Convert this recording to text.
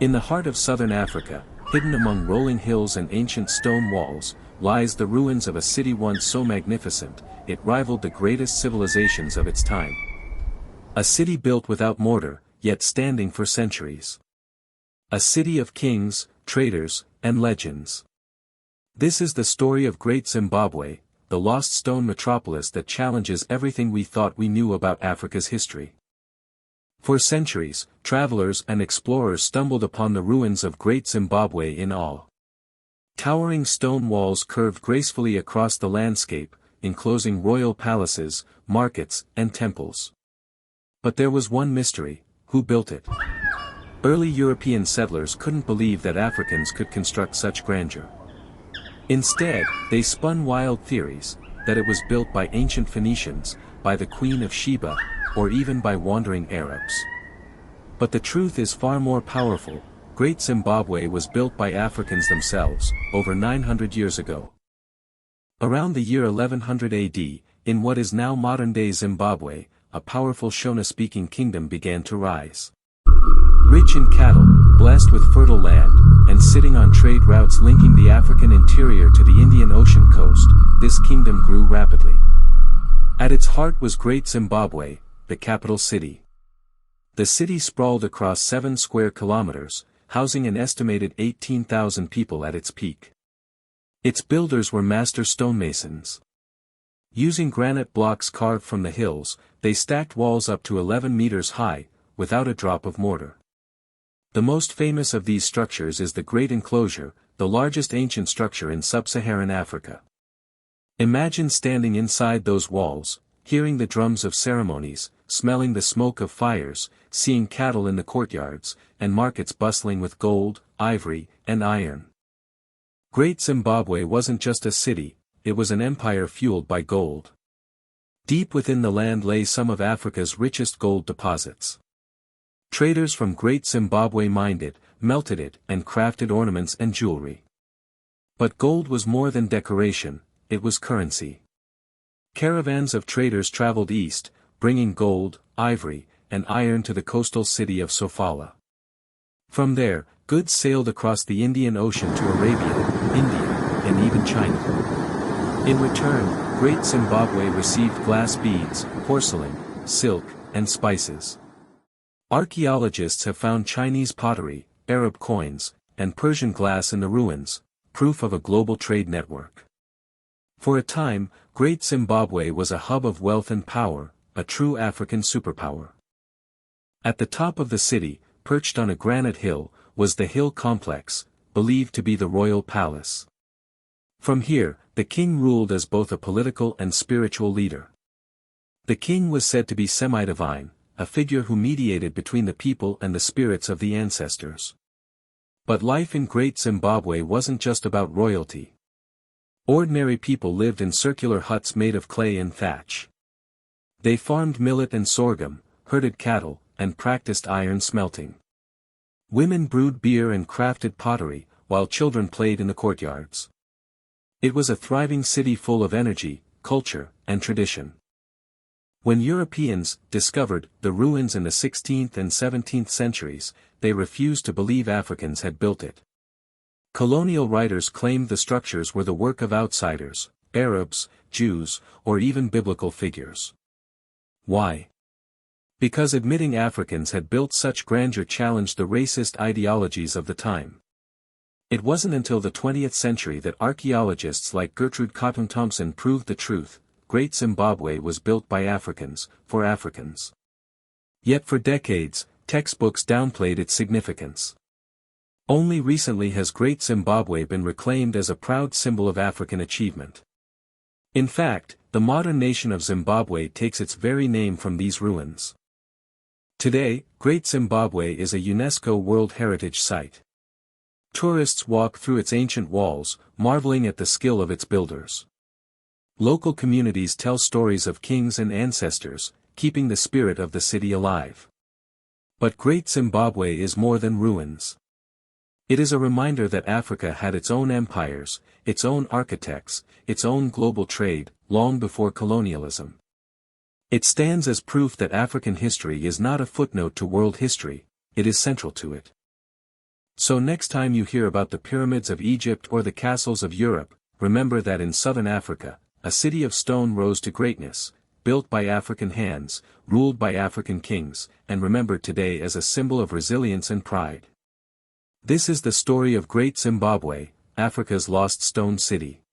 In the heart of southern Africa, hidden among rolling hills and ancient stone walls, lies the ruins of a city once so magnificent, it rivaled the greatest civilizations of its time. A city built without mortar, yet standing for centuries. A city of kings, traders, and legends. This is the story of Great Zimbabwe, the lost stone metropolis that challenges everything we thought we knew about Africa's history. For centuries, travelers and explorers stumbled upon the ruins of Great Zimbabwe in awe. Towering stone walls curved gracefully across the landscape, enclosing royal palaces, markets, and temples. But there was one mystery: who built it? Early European settlers couldn't believe that Africans could construct such grandeur. Instead, they spun wild theories, that it was built by ancient Phoenicians, by the Queen of Sheba, or even by wandering Arabs. But the truth is far more powerful. Great Zimbabwe was built by Africans themselves, over 900 years ago. Around the year 1100 AD, in what is now modern-day Zimbabwe, a powerful Shona-speaking kingdom began to rise. Rich in cattle, blessed with fertile land, and sitting on trade routes linking the African interior to the Indian Ocean coast, this kingdom grew rapidly. At its heart was Great Zimbabwe, the capital city. The city sprawled across 7 square kilometers, housing an estimated 18,000 people at its peak. Its builders were master stonemasons. Using granite blocks carved from the hills, they stacked walls up to 11 meters high, without a drop of mortar. The most famous of these structures is the Great Enclosure, the largest ancient structure in sub-Saharan Africa. Imagine standing inside those walls, hearing the drums of ceremonies, smelling the smoke of fires, seeing cattle in the courtyards, and markets bustling with gold, ivory, and iron. Great Zimbabwe wasn't just a city, it was an empire fueled by gold. Deep within the land lay some of Africa's richest gold deposits. Traders from Great Zimbabwe mined it, melted it, and crafted ornaments and jewelry. But gold was more than decoration, it was currency. Caravans of traders traveled east, bringing gold, ivory, and iron to the coastal city of Sofala. From there, goods sailed across the Indian Ocean to Arabia, India, and even China. In return, Great Zimbabwe received glass beads, porcelain, silk, and spices. Archaeologists have found Chinese pottery, Arab coins, and Persian glass in the ruins, proof of a global trade network. For a time, Great Zimbabwe was a hub of wealth and power, a true African superpower. At the top of the city, perched on a granite hill, was the hill complex, believed to be the royal palace. From here, the king ruled as both a political and spiritual leader. The king was said to be semi-divine, a figure who mediated between the people and the spirits of the ancestors. But life in Great Zimbabwe wasn't just about royalty. Ordinary people lived in circular huts made of clay and thatch. They farmed millet and sorghum, herded cattle, and practiced iron smelting. Women brewed beer and crafted pottery, while children played in the courtyards. It was a thriving city full of energy, culture, and tradition. When Europeans discovered the ruins in the 16th and 17th centuries, they refused to believe Africans had built it. Colonial writers claimed the structures were the work of outsiders, Arabs, Jews, or even biblical figures. Why? Because admitting Africans had built such grandeur challenged the racist ideologies of the time. It wasn't until the 20th century that archaeologists like Gertrude Cotton Thompson proved the truth: Great Zimbabwe was built by Africans, for Africans. Yet for decades, textbooks downplayed its significance. Only recently has Great Zimbabwe been reclaimed as a proud symbol of African achievement. In fact, the modern nation of Zimbabwe takes its very name from these ruins. Today, Great Zimbabwe is a UNESCO World Heritage Site. Tourists walk through its ancient walls, marveling at the skill of its builders. Local communities tell stories of kings and ancestors, keeping the spirit of the city alive. But Great Zimbabwe is more than ruins. It is a reminder that Africa had its own empires, its own architects, its own global trade, long before colonialism. It stands as proof that African history is not a footnote to world history, it is central to it. So next time you hear about the pyramids of Egypt or the castles of Europe, remember that in southern Africa, a city of stone rose to greatness, built by African hands, ruled by African kings, and remembered today as a symbol of resilience and pride. This is the story of Great Zimbabwe, Africa's lost stone city.